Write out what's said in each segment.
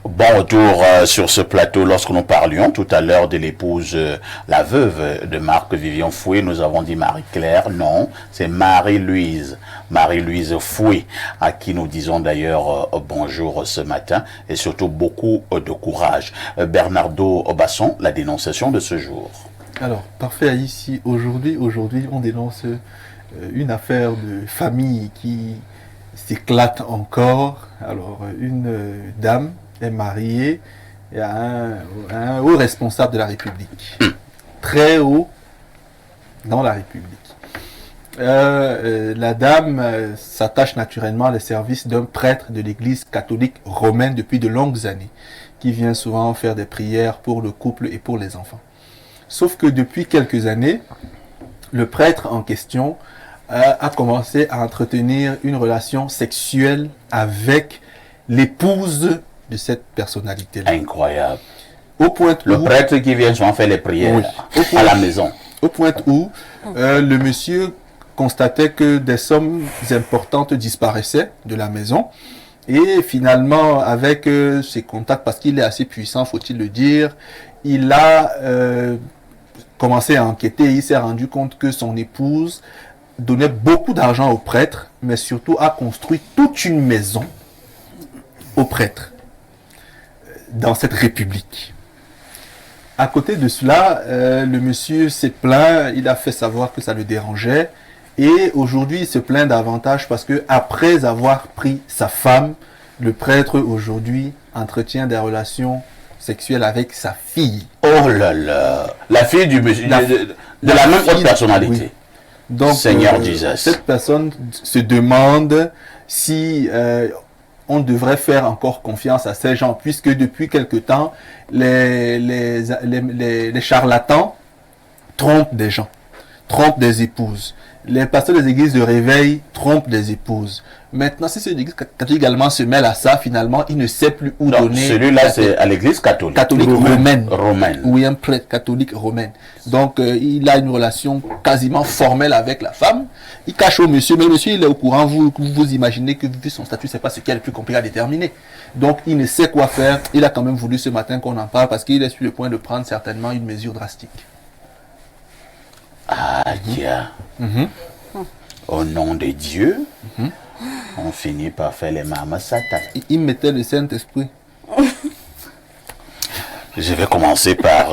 Bon retour sur ce plateau. Lorsque nous parlions tout à l'heure de l'épouse, la veuve de Marc Vivian Foué, nous avons dit Marie-Claire. Non, c'est Marie-Louise. Marie-Louise Foué, à qui nous disons d'ailleurs bonjour ce matin et surtout beaucoup de courage. Bernardo Basson, la dénonciation de ce jour. Alors, parfait ici. Aujourd'hui, on dénonce une affaire de famille qui s'éclate encore. Alors, une dame est mariée à un haut responsable de la République. Très haut dans la République. La dame s'attache naturellement à les services d'un prêtre de l'église catholique romaine depuis de longues années, qui vient souvent faire des prières pour le couple et pour les enfants. Sauf que depuis quelques années, le prêtre en question a commencé à entretenir une relation sexuelle avec l'épouse de cette personnalité-là. Incroyable. Au point où, le prêtre qui vient souvent faire les prières à la maison. Au point où le monsieur constatait que des sommes importantes disparaissaient de la maison. Et finalement, avec ses contacts, parce qu'il est assez puissant, faut-il le dire, il a commencé à enquêter et il s'est rendu compte que son épouse donnait beaucoup d'argent au prêtre, mais surtout a construit toute une maison au prêtre dans cette république. À côté de cela, le monsieur s'est plaint, il a fait savoir que ça le dérangeait, et aujourd'hui il se plaint davantage parce que après avoir pris sa femme, le prêtre aujourd'hui entretient des relations sexuelles avec sa fille. Oh là là, la fille du monsieur, de la même haute personnalité. Oui. Donc, Seigneur Jesus. Cette personne se demande si on devrait faire encore confiance à ces gens, puisque depuis quelque temps, les charlatans trompent des gens, trompent des épouses. Les pasteurs des églises de réveil trompent des épouses. Maintenant, si l'église catholique également se mêle à ça, finalement, il ne sait plus où donner. Celui-là, c'est à l'église catholique. Catholique romaine. Oui, un prêtre catholique romaine. Donc, il a une relation quasiment formelle avec la femme. Il cache au monsieur, mais le monsieur, il est au courant. Vous imaginez que vu son statut, c'est pas ce qui est le plus compliqué à déterminer. Donc, il ne sait quoi faire. Il a quand même voulu ce matin qu'on en parle parce qu'il est sur le point de prendre certainement une mesure drastique. Au nom de Dieu, on finit par faire les mamas satan. Il mettait le Saint-Esprit. Je vais commencer par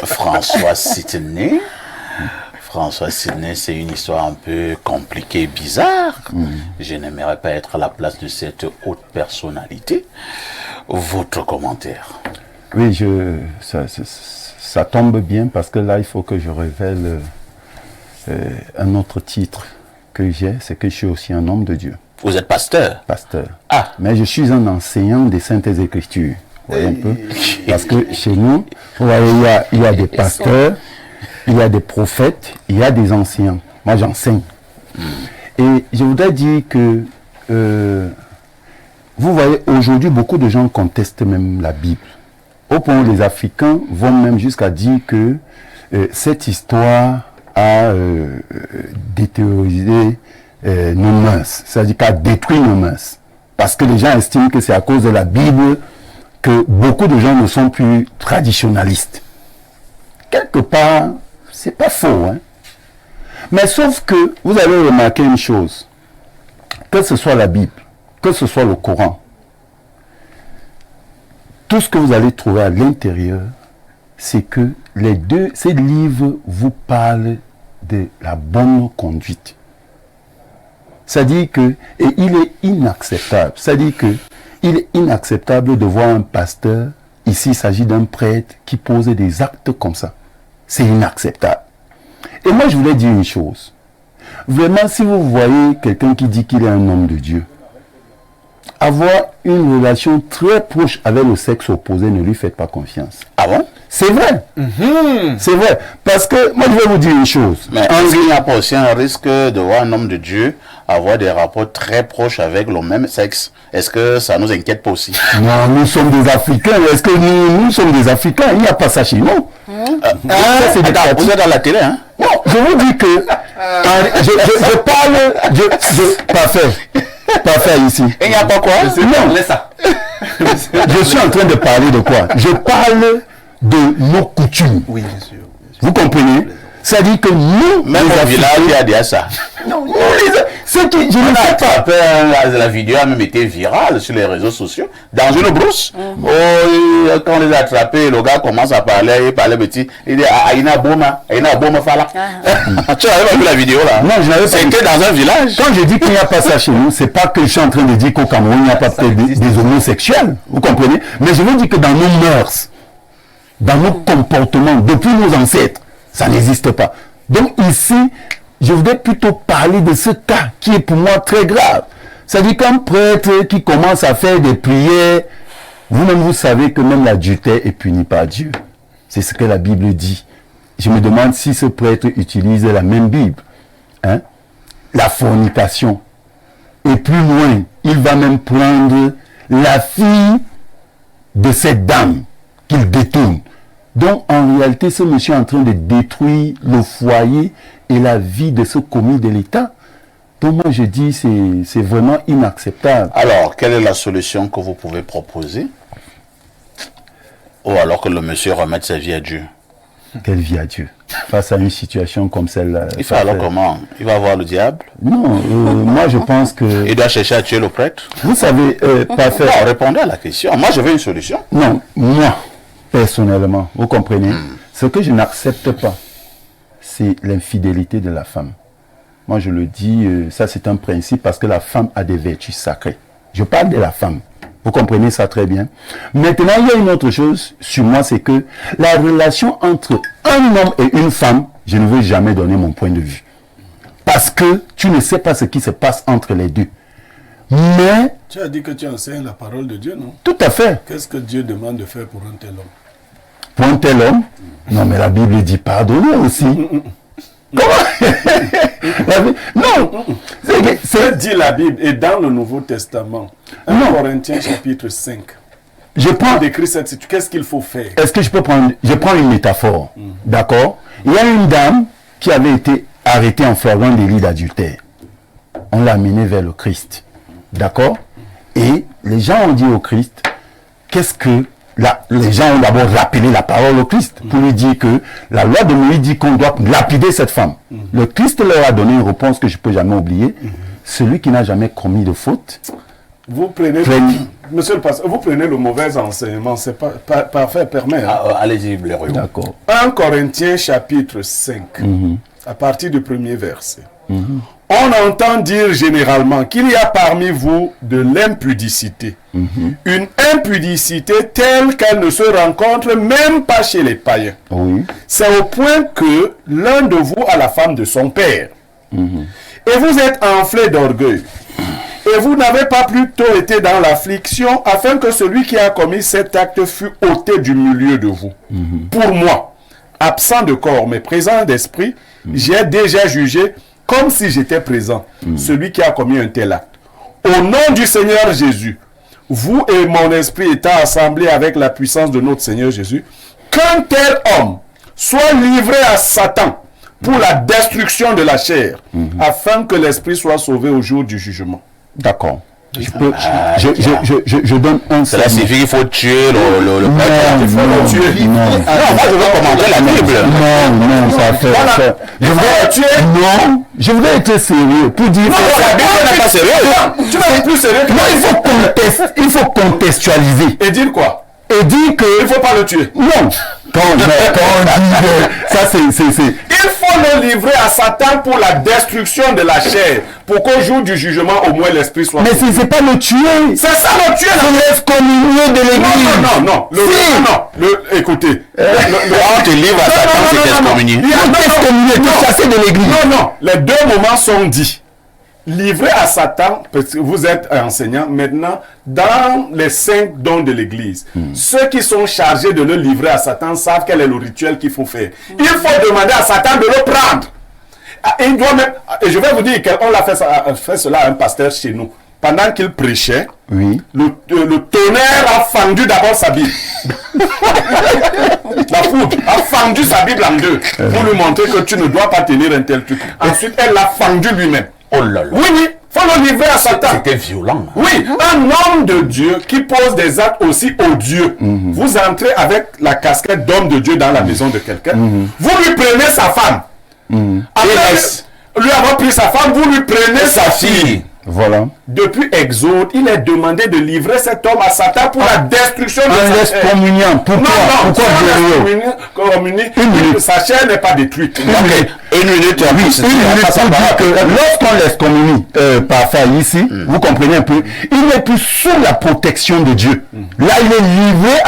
François Sidney. François Sidney, c'est une histoire un peu compliquée, bizarre. Je n'aimerais pas être à la place de cette haute personnalité. Votre commentaire? Oui, ça tombe bien parce que là, il faut que je révèle un autre titre que j'ai, c'est que je suis aussi un homme de Dieu. Vous êtes pasteur? Pasteur. Ah. Mais je suis un enseignant des Saintes Écritures. Vous voyez un peu? Parce que chez nous, vous voyez, il y a des pasteurs, il y a des prophètes, il y a des enseignants. Moi, j'enseigne. Et je voudrais dire que, vous voyez, aujourd'hui, beaucoup de gens contestent même la Bible. Au point où les Africains vont même jusqu'à dire que cette histoire a détériorisé nos mœurs, c'est-à-dire qu'à détruire nos mœurs. Parce que les gens estiment que c'est à cause de la Bible que beaucoup de gens ne sont plus traditionnalistes. Quelque part, c'est pas faux, hein. Mais sauf que vous avez remarqué une chose, que ce soit la Bible, que ce soit le Coran, tout ce que vous allez trouver à l'intérieur, c'est que ces livres vous parlent de la bonne conduite. C'est-à-dire que, et il est inacceptable, c'est-à-dire que il est inacceptable de voir un pasteur, ici il s'agit d'un prêtre qui pose des actes comme ça. C'est inacceptable. Et moi je voulais dire une chose. Vraiment, si vous voyez quelqu'un qui dit qu'il est un homme de Dieu, avoir une relation très proche avec le sexe opposé, ne lui faites pas confiance. Ah bon? C'est vrai. C'est vrai. Parce que, moi je vais vous dire une chose. Mais est-ce qu'il n'y a pas aussi un risque de voir un homme de Dieu avoir des rapports très proches avec le même sexe? Est-ce que ça nous inquiète pas aussi? Non, nous sommes des Africains. Est-ce que nous sommes des Africains? Il n'y a pas ça chez nous. Vous êtes dans la télé, hein? Non, je vous dis que je parle de parfait. Parfait ici. Il n'y a pas quoi? Non. Laisse ça. Je suis en train de parler de quoi? Je parle de nos coutumes. Oui, bien sûr. Vous comprenez? Ça dit que nous, Même au village, il y a déjà ça. non, c'est que je ne On sais pas. la vidéo a même été virale sur les réseaux sociaux. Dans une brousse, quand on les a attrapés, le gars commence à parler, il parlait petit. Il dit Aïna Boma Fala. Tu n'avais pas vu la vidéo là? Non, je n'avais pas vu. C'était dans un village. Quand je dis qu'il n'y a pas ça chez nous, c'est pas que je suis en train de dire qu'au Cameroun, il n'y a pas peut-être des homosexuels. Vous comprenez? Mais je veux dire que dans nos mœurs, dans nos comportements, depuis nos ancêtres, ça n'existe pas. Donc ici, je voudrais plutôt parler de ce cas qui est pour moi très grave. C'est-à-dire qu'un prêtre qui commence à faire des prières, vous-même vous savez que même l'adultère est puni par Dieu. C'est ce que la Bible dit. Je me demande si ce prêtre utilise la même Bible. Hein? La fornication. Et plus loin, il va même prendre la fille de cette dame qu'il détourne. Donc, en réalité, ce monsieur est en train de détruire le foyer et la vie de ce commis de l'État. Donc, moi, je dis, c'est vraiment inacceptable. Alors, quelle est la solution que vous pouvez proposer? Ou alors que le monsieur remette sa vie à Dieu? Quelle vie à Dieu? Face à une situation comme celle-là. Il fait alors comment? Il va voir le diable? Non, moi, je pense que... Il doit chercher à tuer le prêtre? Vous savez, pas faire... Non, répondez à la question. Moi, je veux une solution. Non, moi... Personnellement, vous comprenez, ce que je n'accepte pas, c'est l'infidélité de la femme. Moi, je le dis, ça c'est un principe parce que la femme a des vertus sacrées. Je parle de la femme. Vous comprenez ça très bien. Maintenant, il y a une autre chose sur moi, c'est que la relation entre un homme et une femme, je ne veux jamais donner mon point de vue. Parce que tu ne sais pas ce qui se passe entre les deux. Mais... Tu as dit que tu enseignes la parole de Dieu, non? Tout à fait. Qu'est-ce que Dieu demande de faire pour un tel homme? Pour un tel homme? Non, mais la Bible dit pardonner aussi. Comment? Non. C'est dit la Bible et dans le Nouveau Testament, 1 Corinthiens chapitre 5. Je prends... décrit cette situation. Qu'est-ce qu'il faut faire? Est-ce que je peux prendre... Je prends une métaphore. D'accord? Il y a une dame qui avait été arrêtée en flagrant délit d'adultère. On l'a amenée vers le Christ. D'accord? Et les gens ont dit au Christ, qu'est-ce que... les gens ont d'abord rappelé la parole au Christ pour lui dire que la loi de Moïse dit qu'on doit lapider cette femme. Le Christ leur a donné une réponse que je ne peux jamais oublier. Celui qui n'a jamais commis de faute. Vous prenez, monsieur le pasteur, vous prenez le mauvais enseignement, c'est pas fait permet. Hein? Allez-y, Blériot. D'accord. 1 Corinthiens chapitre 5, à partir du premier verset. On entend dire généralement qu'il y a parmi vous de l'impudicité. Une impudicité telle qu'elle ne se rencontre même pas chez les païens. Oui. C'est au point que l'un de vous a la femme de son père. Et vous êtes enflé d'orgueil. Et vous n'avez pas plutôt été dans l'affliction afin que celui qui a commis cet acte fût ôté du milieu de vous. Pour moi, absent de corps mais présent d'esprit, j'ai déjà jugé comme si j'étais présent, celui qui a commis un tel acte. Au nom du Seigneur Jésus, vous et mon esprit étant assemblés avec la puissance de notre Seigneur Jésus, qu'un tel homme soit livré à Satan pour la destruction de la chair, afin que l'esprit soit sauvé au jour du jugement. D'accord. Je donne un Cela signifie qu'il faut tuer le non, prêtre. Il faut le tuer. non. Non, moi je veux commenter la Bible. Non, ça fait... Voilà. ça- Je voudrais tuer. Non, je voudrais être sérieux pour dire... Non, la Bible n'est pas sérieuse. Tu vas être plus sérieux que Non, il faut contextualiser. Et dire quoi? Et dire que... Il ne faut pas le tuer. Non. Quand on dit que... Ça, c'est... Il faut le livrer à Satan pour la destruction de la chair, pour qu'au jour du jugement, au moins l'esprit soit Mais sauvé. c'est pas le tuer. C'est ça le tuer. C'est l'excommunier de l'église. Non. Écoutez. On te livre à Satan, c'est excommunié. L'excommunier, te chasser de l'église. Non. Les deux moments sont dits. Livré à Satan, parce que vous êtes enseignant, maintenant, dans les 5 dons de l'église, ceux qui sont chargés de le livrer à Satan savent quel est le rituel qu'il faut faire. Il faut demander à Satan de le prendre. Il doit même, et je vais vous dire qu'on l'a fait cela à un pasteur chez nous. Pendant qu'il prêchait, Oui. le tonnerre a fendu d'abord sa Bible. La foudre a fendu sa Bible en deux pour lui montrer que tu ne dois pas tenir un tel truc. Ensuite, elle l'a fendu lui-même. Oh là là. Oui, faut le livrer à Satan. C'était violent. Oui, un homme de Dieu qui pose des actes aussi odieux. Vous entrez avec la casquette d'homme de Dieu dans la maison de quelqu'un. Vous lui prenez sa femme. Après, lui avoir pris sa femme, vous lui prenez sa fille. Voilà. Depuis Exode, il est demandé de livrer cet homme à Satan pour la destruction de Un sa laisse chair. communion. Pourquoi? Pourquoi sa chair n'est pas détruite. Une minute pour dire que lorsqu'on laisse communier par faire ici, vous comprenez un peu, il n'est plus sous la protection de Dieu. Là, il est livré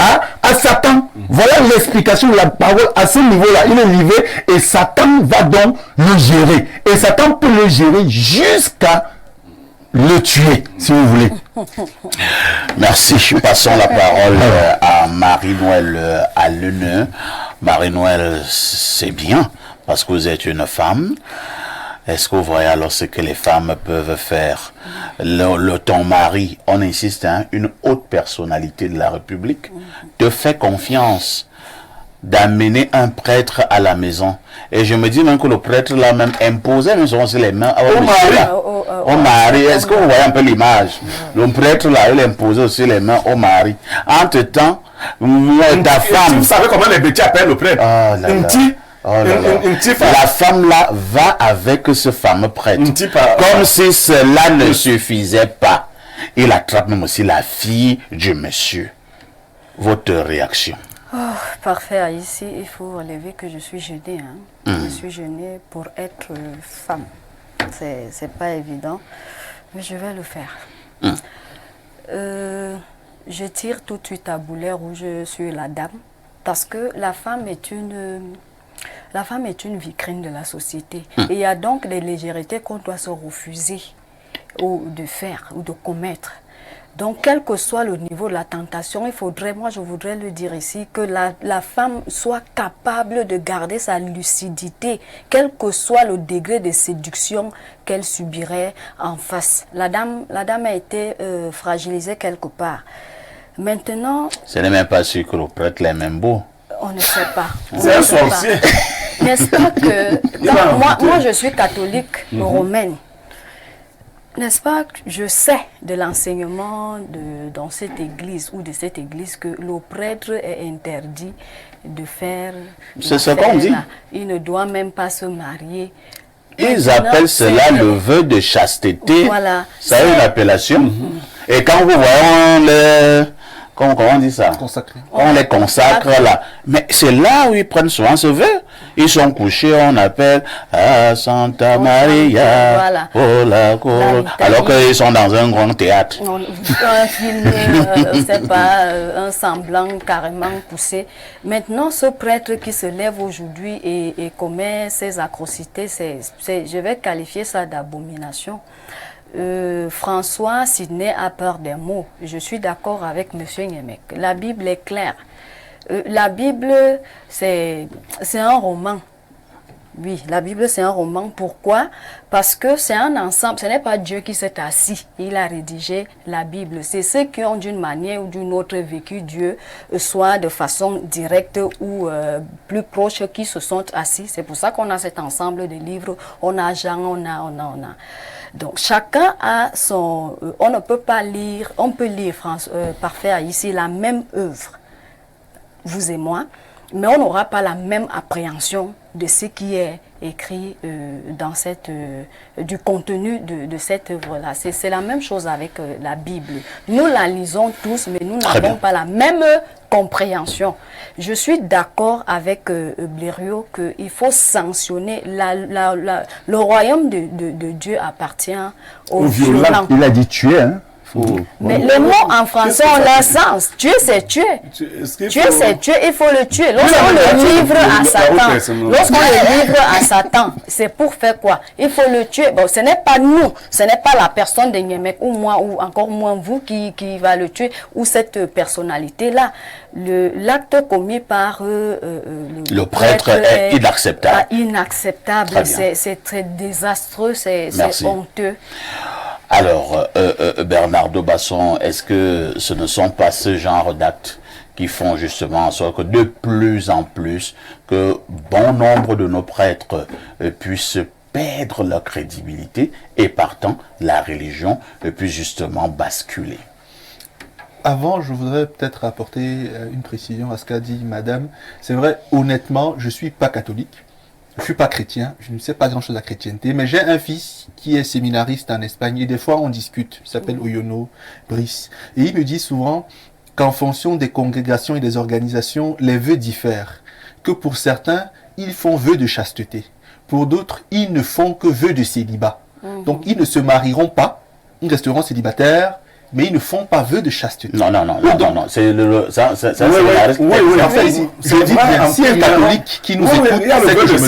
à Satan. Voilà l'explication de la parole à ce niveau-là. Il est livré et Satan va donc le gérer. Et Satan peut le gérer jusqu'à le tuer, si vous voulez. Merci. Passons la parole à Marie-Noël Alleneux. Marie-Noël, c'est bien, parce que vous êtes une femme. Est-ce que vous voyez alors ce que les femmes peuvent faire? Ton mari, on insiste, hein, une haute personnalité de la République, te fait confiance d'amener un prêtre à la maison. Et je me dis même que le prêtre l'a même imposé, mais aussi les mains au mari. Au mari, est-ce que vous voyez un peu l'image? Le prêtre là, il imposait aussi les mains au mari. Entre-temps, ta femme... Vous savez comment les bêtises appellent le prêtre? La femme là va avec ce fameux prêtre. Comme si cela ne suffisait pas. Il attrape même aussi la fille du monsieur. Votre réaction? Parfait. Ici, il faut relever que je suis gênée. Je suis gênée pour être femme. C'est pas évident, mais je vais le faire. Je tire tout de suite à boulet rouge sur la dame, parce que la femme est une vitrine de la société. Et il y a donc des légèretés qu'on doit se refuser ou de faire ou de commettre. Donc, quel que soit le niveau de la tentation, je voudrais le dire ici, que la femme soit capable de garder sa lucidité, quel que soit le degré de séduction qu'elle subirait en face. La dame a été fragilisée quelque part. Maintenant... Ce n'est même pas sûr que le prêtre l'est même beau. On ne sait pas. C'est un sorcier. N'est-ce pas que... moi, je suis catholique romaine. N'est-ce pas que je sais de l'enseignement dans cette église ou de cette église que le prêtre est interdit de faire... C'est ce qu'on dit. Il ne doit même pas se marier. Ils appellent cela le vœu de chasteté. Voilà. Ça a une appellation. Et quand vous voyez comment on dit ça? Consacré. On les consacre là. Mais c'est là où ils prennent souvent ce vœu. Ils sont couchés, on appelle Santa Maria. Voilà. Alors qu'ils sont dans un grand théâtre. Un film, c'est pas un semblant carrément poussé. Maintenant, ce prêtre qui se lève aujourd'hui et commet ces atrocités, je vais qualifier ça d'abomination. François Sidney a peur des mots. Je suis d'accord avec M. Niemek. La Bible est claire. La Bible, c'est un roman. Oui, la Bible, c'est un roman. Pourquoi? Parce que c'est un ensemble. Ce n'est pas Dieu qui s'est assis. Il a rédigé la Bible. C'est ceux qui ont d'une manière ou d'une autre vécu Dieu, soit de façon directe ou plus proche, qui se sont assis. C'est pour ça qu'on a cet ensemble de livres. On a Jean, on a. Donc, chacun a son... on ne peut pas lire... On peut lire, parfait, ici, la même œuvre, vous et moi, mais on n'aura pas la même appréhension de ce qui est écrit dans du contenu de cette œuvre-là. C'est la même chose avec la Bible. Nous la lisons tous, mais nous n'avons pas la même compréhension. Je suis d'accord avec Blériot qu'il faut sanctionner. Le royaume de Dieu appartient aux violents. Il a dit tuer, hein? Mais les mots en français ont leur sens. Tuer, c'est tuer. Tuer, c'est tuer. Il faut le tuer. Lorsqu'on le livre à Satan, c'est pour faire quoi? Il faut le tuer. Bon, ce n'est pas nous, ce n'est pas la personne de Niemek ou moi, ou encore moins vous qui va le tuer, ou cette personnalité-là. L'acte commis par le prêtre est inacceptable. Inacceptable. C'est très désastreux, c'est honteux. Alors, Bernardo Basson, est-ce que ce ne sont pas ce genre d'actes qui font justement en sorte que de plus en plus, que bon nombre de nos prêtres puissent perdre leur crédibilité et partant, la religion peut justement basculer. Avant, je voudrais peut-être apporter une précision à ce qu'a dit madame. C'est vrai, honnêtement, je suis pas catholique. Je suis pas chrétien. Je ne sais pas grand-chose à la chrétienté. Mais j'ai un fils qui est séminariste en Espagne. Et des fois, on discute. Il s'appelle Oyono Brice. Et il me dit souvent qu'en fonction des congrégations et des organisations, les vœux diffèrent. Que pour certains, ils font vœux de chasteté. Pour d'autres, ils ne font que vœux de célibat. Donc, ils ne se marieront pas. Ils resteront célibataires. Mais ils ne font pas vœu de chasteté. Non. C'est Oui. En fait, je dis bien, si un catholique qui nous écoute, c'est que je me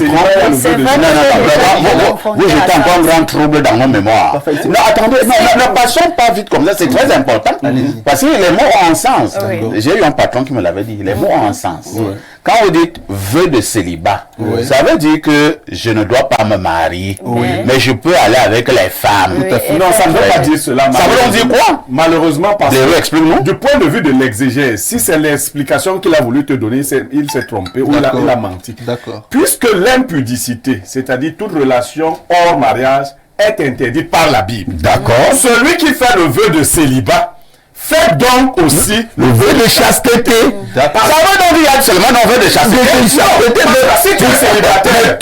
trompe. Oui, j'étais encore un grand trouble dans nos mémoires. Non, attendez, ne passons pas vite comme ça, c'est très important. Parce que les mots ont un sens. J'ai eu un patron qui me l'avait dit, les mots ont un sens. Quand vous dites vœu de célibat, ça veut dire que je ne dois pas me marier, mais je peux aller avec les femmes. Non, ça ne veut pas dire cela. Ça veut dire quoi? Malheureusement, parce Explique-nous. que du point de vue de l'exégèse, si c'est l'explication qu'il a voulu te donner, il s'est trompé ou il a menti. D'accord. Puisque l'impudicité, c'est-à-dire toute relation hors mariage, est interdite par la Bible. D'accord. Celui qui fait le vœu de célibat, fait donc aussi Le vœu de chasteté. Ça veut donc dire qu'il y a seulement un vœu de chasteté. Si tu es célibataire,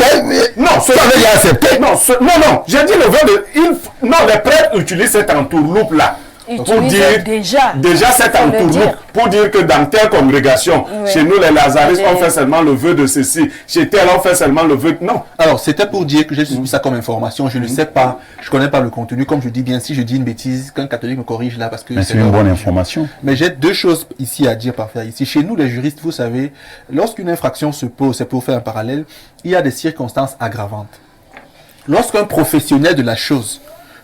non, ça veut dire accepter. Non, j'ai dit le vœu de... Non, les prêtres utilisent cette entourloupe là. Pour dire déjà cette entourloupe pour dire que dans telle congrégation, chez nous les Lazaristes, on fait seulement le vœu de ceci, chez tel on fait seulement le vœu. Non. Alors c'était pour dire que j'ai suivi ça comme information. Je ne sais pas, je connais pas le contenu. Comme je dis bien, si je dis une bêtise, qu'un catholique me corrige là parce que c'est une bonne information. Mais j'ai deux choses ici à dire par faire ici. Chez nous les juristes, vous savez, lorsqu'une infraction se pose, c'est pour faire un parallèle, il y a des circonstances aggravantes. Lorsqu'un professionnel de la chose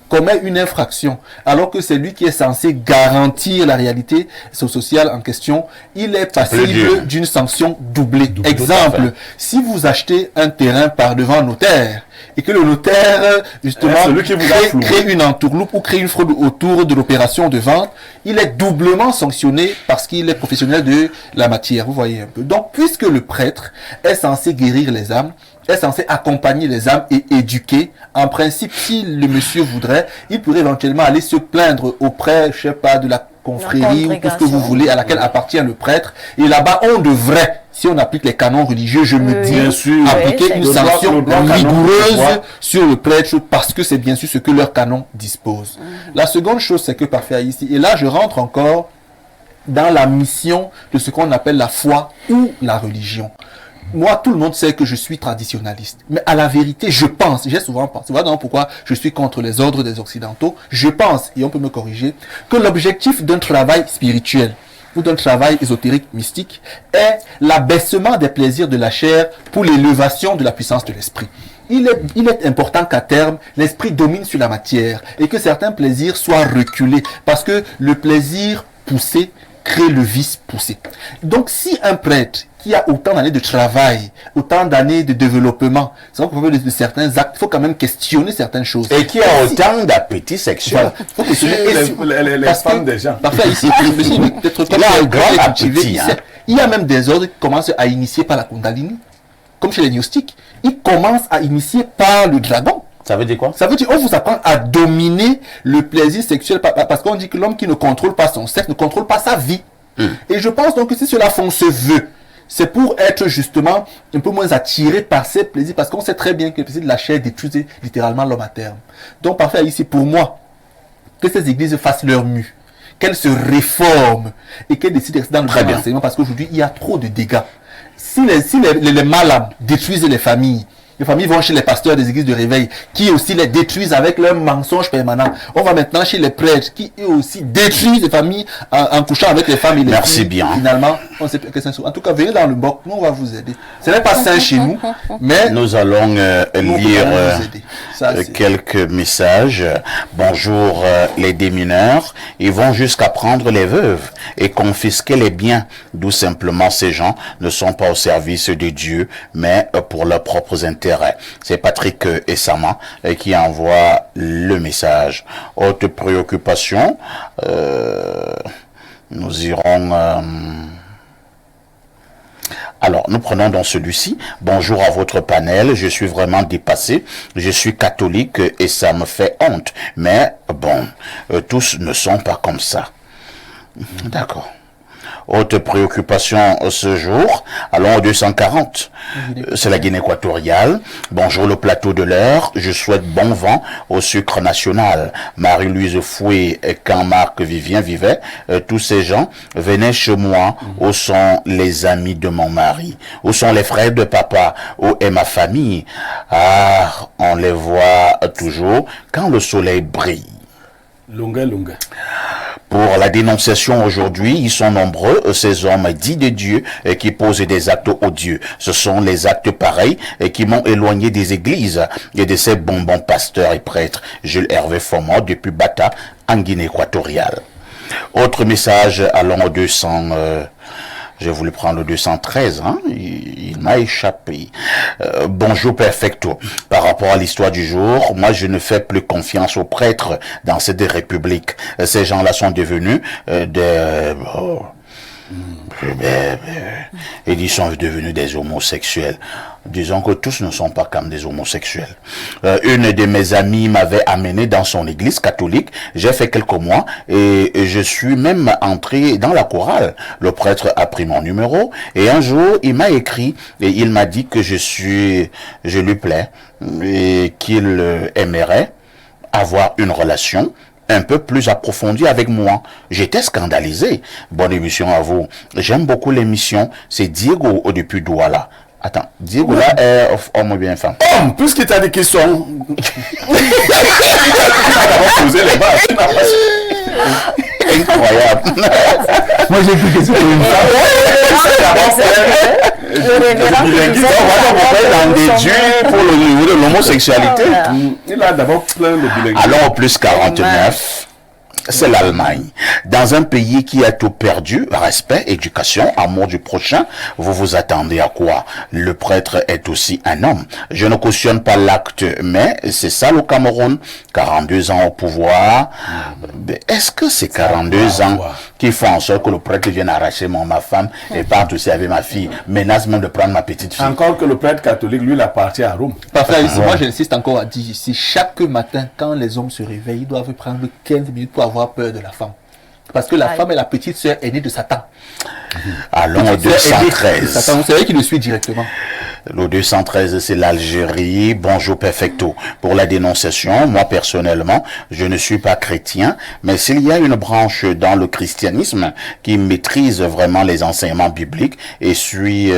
commet une infraction, alors que c'est lui qui est censé garantir la réalité sociale en question, il est passible d'une sanction doublée. Exemple, si vous achetez un terrain par devant notaire, et que le notaire, justement, crée une entourloupe ou crée une fraude autour de l'opération de vente, il est doublement sanctionné parce qu'il est professionnel de la matière. Vous voyez un peu. Donc, puisque le prêtre est censé guérir les âmes, est censé accompagner les âmes et éduquer. En principe, si le monsieur voudrait, il pourrait éventuellement aller se plaindre auprès, je sais pas, de la confrérie ou tout ce que vous voulez, à laquelle appartient le prêtre. Et là-bas, on devrait, si on applique les canons religieux, je me dis, appliquer une sanction rigoureuse sur le prêtre parce que c'est bien sûr ce que leur canon dispose. La seconde chose, c'est que parfait ici, et là, je rentre encore dans la mission de ce qu'on appelle la foi ou la religion. Moi, tout le monde sait que je suis traditionnaliste. Mais à la vérité, je pense, j'ai souvent pensé, voilà pourquoi je suis contre les ordres des Occidentaux, je pense, et on peut me corriger, que l'objectif d'un travail spirituel ou d'un travail ésotérique mystique est l'abaissement des plaisirs de la chair pour l'élévation de la puissance de l'esprit. Il est important qu'à terme, l'esprit domine sur la matière et que certains plaisirs soient reculés parce que le plaisir poussé crée le vice poussé. Donc si un prêtre qui a autant d'années de travail, autant d'années de développement, c'est vrai de certains actes, il faut quand même questionner certaines choses. Et qui a autant d'appétit sexuel. Il faut questionner les femmes déjà. Parfait, ici, peut-être il a un grand appétit. Il y a même des ordres qui commencent à initier par la Kundalini, comme chez les gnostiques. Ils commencent à initier par le dragon. Ça veut dire quoi? Ça veut dire qu'on vous apprend à dominer le plaisir sexuel parce qu'on dit que l'homme qui ne contrôle pas son sexe ne contrôle pas sa vie. Et je pense donc que si cela font ce vœu, c'est pour être justement un peu moins attiré par ces plaisirs, parce qu'on sait très bien que le plaisir de la chair détruit littéralement l'homme à terme. Donc parfait ici pour moi, que ces églises fassent leur mue, qu'elles se réforment et qu'elles décident de rester dans le bon enseignement, parce qu'aujourd'hui il y a trop de dégâts. Si les malades détruisent les familles vont chez les pasteurs des églises de réveil, qui aussi les détruisent avec leurs mensonges permanents. On va maintenant chez les prêtres, qui eux aussi détruisent les familles en couchant avec les femmes et les filles. Bien. Finalement, on sait que c'est. En tout cas, venez dans le boc, nous on va vous aider. Ce n'est pas sain chez nous, mais nous allons lire quelques messages. Bonjour les démineurs. Ils vont jusqu'à prendre les veuves et confisquer les biens. D'où simplement ces gens ne sont pas au service de Dieu, mais pour leurs propres intérêts. C'est Patrick Essama qui envoie le message. Autre préoccupation, nous irons Alors, nous prenons dans celui-ci. Bonjour à votre panel. Je suis vraiment dépassé. Je suis catholique et ça me fait honte. Mais bon, tous ne sont pas comme ça. D'accord. Autre préoccupation ce jour, allons au 240. C'est la Guinée équatoriale. Bonjour le plateau de l'heure. Je souhaite bon vent au sucre national. Marie-Louise Fouet, quand Marc Vivien vivait, tous ces gens venaient chez moi. Où sont les amis de mon mari? Où sont les frères de papa? Où est ma famille? Ah, on les voit toujours quand le soleil brille. Longue. Pour la dénonciation aujourd'hui, ils sont nombreux, ces hommes dits de Dieu qui posent des actes odieux. Ce sont les actes pareils qui m'ont éloigné des églises et de ces bonbons pasteurs et prêtres. Jules Hervé Fomot depuis Bata, en Guinée équatoriale. Autre message, allons au 200... J'ai voulu prendre le 213, hein? Il m'a échappé. Bonjour perfecto. Par rapport à l'histoire du jour, moi je ne fais plus confiance aux prêtres dans cette république. Ces gens-là sont devenus ils sont devenus des homosexuels. Disons que tous ne sont pas comme des homosexuels. Une de mes amies m'avait amené dans son église catholique. J'ai fait quelques mois et je suis même entré dans la chorale. Le prêtre a pris mon numéro et un jour il m'a écrit et il m'a dit que je lui plais et qu'il aimerait avoir une relation un peu plus approfondie avec moi. J'étais scandalisé. Bonne émission à vous. J'aime beaucoup l'émission. C'est Diego depuis Douala. Attends, Diego là est homme ou bien femme? Homme, puisqu'il t'a des questions. Il a posé les bases. Incroyable. Moi, j'ai cru que c'était une On va déduire pour le niveau de l'homosexualité. Il a d'abord plein de bilingues. Allons au plus 49. C'est l'Allemagne. Dans un pays qui a tout perdu, respect, éducation, amour du prochain, vous vous attendez à quoi? Le prêtre est aussi un homme. Je ne cautionne pas l'acte, mais c'est ça le Cameroun. 42 ans au pouvoir. Est-ce que c'est 42 ans qui font en sorte que le prêtre vienne arracher ma femme et parte aussi avec ma fille, menace même de prendre ma petite fille? Encore que le prêtre catholique, lui, il appartient à Rome. Parfait, moi j'insiste encore à dire ici, chaque matin, quand les hommes se réveillent, ils doivent prendre 15 minutes pour avoir peur de la femme. Parce que la femme est la petite sœur aînée de Satan. Allons au 213. Satan, vous savez qui le suit directement. Le 213, c'est l'Algérie. Bonjour perfecto. Pour la dénonciation, moi personnellement, je ne suis pas chrétien, mais s'il y a une branche dans le christianisme qui maîtrise vraiment les enseignements bibliques et suit...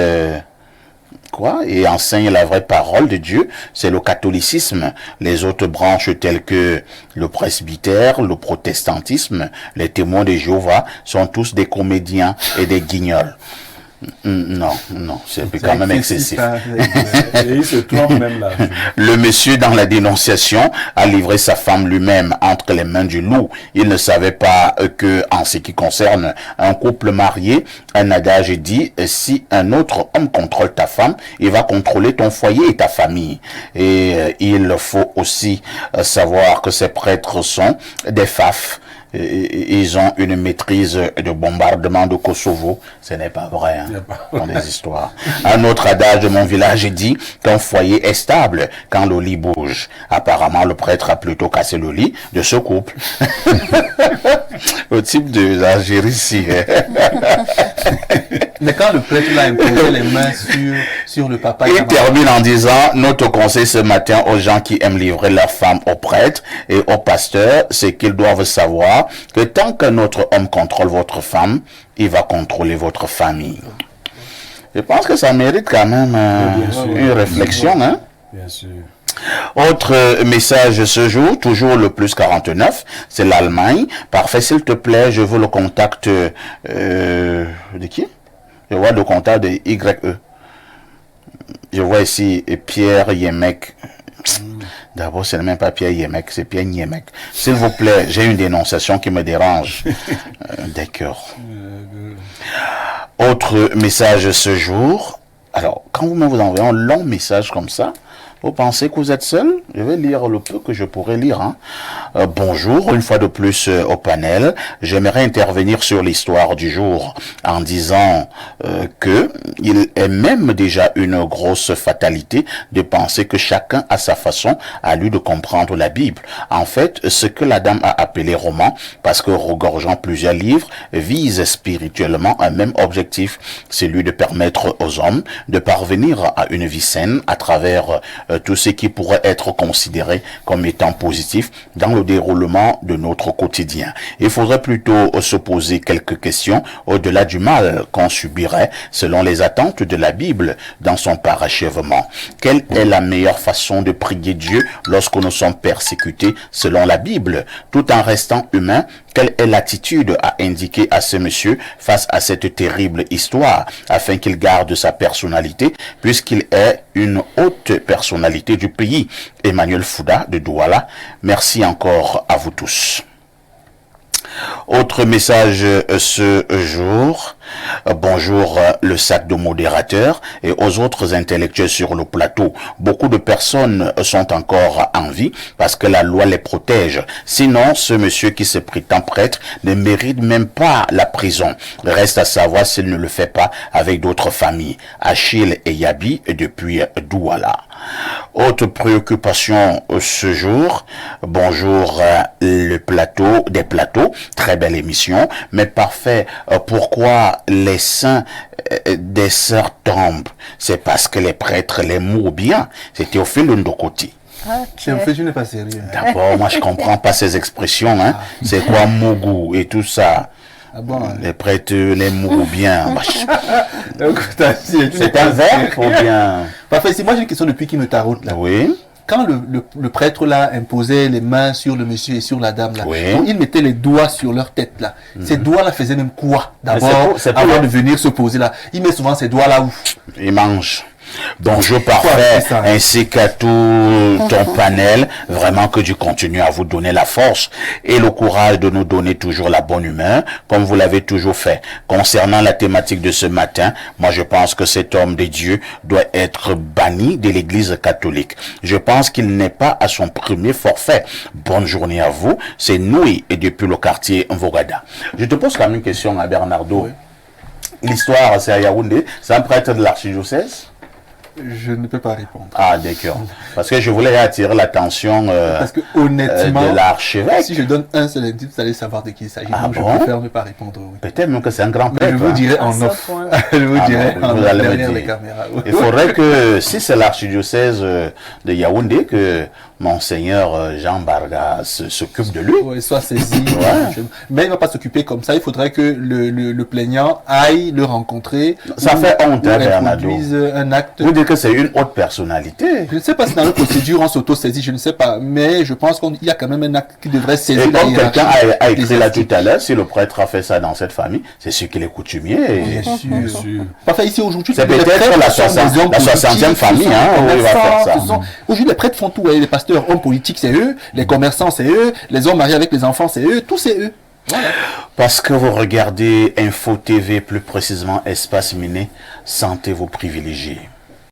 et enseigne la vraie parole de Dieu, c'est le catholicisme. Les autres branches telles que le presbytère, le protestantisme, les témoins de Jéhovah sont tous des comédiens et des guignols. Non, c'est quand même excessif. Et il se trompe même là. Le monsieur dans la dénonciation a livré sa femme lui-même entre les mains du loup. Il ne savait pas que, en ce qui concerne un couple marié, un adage dit, si un autre homme contrôle ta femme, il va contrôler ton foyer et ta famille. Et il faut aussi savoir que ces prêtres sont des faf. Ils ont une maîtrise de bombardement de Kosovo. Ce n'est pas vrai, hein, dans des histoires. Un autre adage de mon village dit qu'un foyer est stable quand le lit bouge. Apparemment, le prêtre a plutôt cassé le lit de ce couple. Au type de l'Algérie ici. Mais quand le prêtre l'a imposé les mains sur le papa... Il termine en disant, notre conseil ce matin aux gens qui aiment livrer leurs femmes aux prêtres et aux pasteurs, c'est qu'ils doivent savoir que tant qu'un autre homme contrôle votre femme, il va contrôler votre famille. Je pense que ça mérite quand même une réflexion. Hein? Bien sûr. Autre message ce jour, toujours le plus 49, c'est l'Allemagne. Parfait, s'il te plaît, je veux le contact de qui? Je vois le contact de YE. Je vois ici Pierre Yemek. D'abord, ce n'est même pas Pierre Yemek, c'est Pierre Yemek. S'il vous plaît, j'ai une dénonciation qui me dérange. D'accord. Autre message ce jour. Alors, quand vous envoyez un long message comme ça, vous pensez que vous êtes seul? Je vais lire le peu que je pourrais lire. Hein. Bonjour, une fois de plus au panel. J'aimerais intervenir sur l'histoire du jour en disant que il est même déjà une grosse fatalité de penser que chacun a sa façon à lui de comprendre la Bible. En fait, ce que la dame a appelé roman, parce que regorgeant plusieurs livres, vise spirituellement un même objectif, celui de permettre aux hommes de parvenir à une vie saine à travers tout ce qui pourrait être considéré comme étant positif dans le déroulement de notre quotidien. Il faudrait plutôt se poser quelques questions au-delà du mal qu'on subirait selon les attentes de la Bible dans son parachèvement. Quelle est la meilleure façon de prier Dieu lorsque nous sommes persécutés selon la Bible, tout en restant humains? Quelle est l'attitude à indiquer à ce monsieur face à cette terrible histoire afin qu'il garde sa personnalité puisqu'il est une haute personnalité du pays? Emmanuel Fouda de Douala, merci encore à vous tous. Autre message ce jour. Bonjour le sac de modérateurs et aux autres intellectuels sur le plateau. Beaucoup de personnes sont encore en vie parce que la loi les protège. Sinon, ce monsieur qui se prétend prêtre ne mérite même pas la prison. Reste à savoir s'il ne le fait pas avec d'autres familles. Achille et Yabi depuis Douala. Autre préoccupation ce jour. Bonjour le plateau des plateaux. Très belle émission, mais parfait. Pourquoi les saints des sœurs tombent? C'est parce que les prêtres les mourent bien. C'était au fil de côté. En fait, je n'ai pas sérieux. D'abord, moi je comprends pas ces expressions. Hein. C'est quoi mougou et tout ça? Ah bon, les prêtres les mourent bien. c'est un verbe ou bien? Parfait, c'est moi j'ai une question depuis qu'il me taraude là. Oui. Quand le prêtre là imposait les mains sur le monsieur et sur la dame là, oui. donc, il mettait les doigts sur leur tête là. Ces doigts là faisaient même quoi d'abord avant de venir se poser là? Il met souvent ces doigts là où? Il mange. Bonjour parfait, ainsi qu'à tout ton panel, vraiment que Dieu continue à vous donner la force et le courage de nous donner toujours la bonne humeur, comme vous l'avez toujours fait. Concernant la thématique de ce matin, moi je pense que cet homme de Dieu doit être banni de l'église catholique. Je pense qu'il n'est pas à son premier forfait. Bonne journée à vous, c'est Noé et depuis le quartier Mvogada. Je te pose quand même une question à Bernardo. Oui. L'histoire c'est à Yaoundé, c'est un prêtre de l'archidiocèse? Je ne peux pas répondre. Ah, d'accord. Parce que je voulais attirer l'attention parce que, honnêtement, de l'archevêque. Si je donne un seul indice, vous allez savoir de qui il s'agit. Ah donc bon? je préfère ne pas répondre. Oui. Peut-être même que c'est un grand prêtre. Mais je vous dirai en off. Je vous dirai en off derrière les caméras. Oui. Il faudrait que, si c'est l'archidiocèse de Yaoundé, que Monseigneur Jean Barga s'occupe de lui. Oui, soit saisi. Ouais. Mais il ne va pas s'occuper comme ça. Il faudrait que le plaignant aille le rencontrer. Ça fait honte, hein, Bernardo. Un acte. Vous dites que c'est une haute personnalité. Je ne sais pas si dans la procédure on s'auto-saisit, je ne sais pas. Mais je pense qu'il y a quand même un acte qui devrait saisir. Et comme quelqu'un a écrit là tout à l'heure, si le prêtre a fait ça dans cette famille, c'est sûr qu'il est coutumier. Bien sûr. Parfait, ici aujourd'hui, c'est peut-être la 60e famille où il va faire ça. Aujourd'hui, les prêtres font tout. Les pasteurs, hommes politiques, c'est eux. Les commerçants, c'est eux. Les hommes mariés avec les enfants, c'est eux. Tout, c'est eux. Voilà. Parce que vous regardez Info TV, plus précisément Espace Miné, sentez-vous privilégiés.